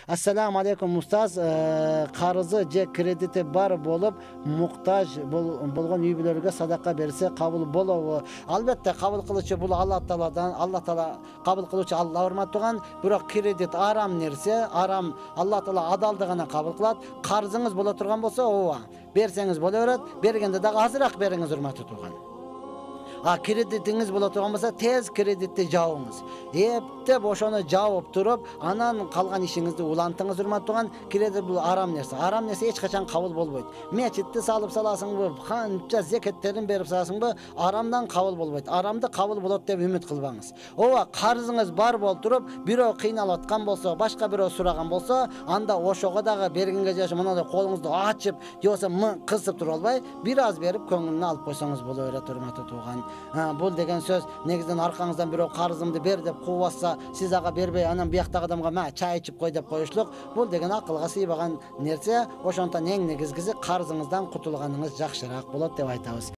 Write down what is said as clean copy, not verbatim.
Assalamu alaikum ustaz. Qarızı je krediti bar bolup muhtaç bolgan үй-бүлөргө sadaqa berse kabul bolobу? Albatta kabul kılıcı bul Allah Taala kabul kılıcı Allah urmattugan, bирок kredit aram nerse, aram Allah Taala adaldыгына kabul kılat. Qarzыңыз bola turgan bolsa, ооба, берсеңиz bola берет, бергенде дагы азыраак бериңиz урматтуу турган. Kreditiniz bola turgan bolsa, tez kreditти жабыңыз. Эптеп ошону жабып туруп, анан калган ишиңизди улантыңыз урматтуу. Кредит бул арам нерсе. Арам нерсе эч качан кабыл болбойт. Мечитти салып саласыңбы, канча зекеттерин берип саласыңбы, арамдан кабыл болбойт. Арамды кабыл болот деп үмүт кылбаңыз. Ооба, карызыңыз бар болуп туруп, бирөө кыйналып аткан болсо, башка бирөө сураган болсо, анда ошого дагы бергенге жашып, мындай колуңузду ачып, же болсо кысып тура албай, бир аз берип көңүлүнө алып койсоңуз боло берет, урматтуу тууган. Бул деген сөз негизден аркаңыздан бирөө карызымды бер деп кубатса, сиз ага бербей, анан бияктагы адамга "Ма, чай ичип кой" деп коюшлук, бул деген акылга сыйбаган нерсе. Ошондон эң негизгиси карызыңыздан кутулганыңыз жакшыраак болот деп айтабыз.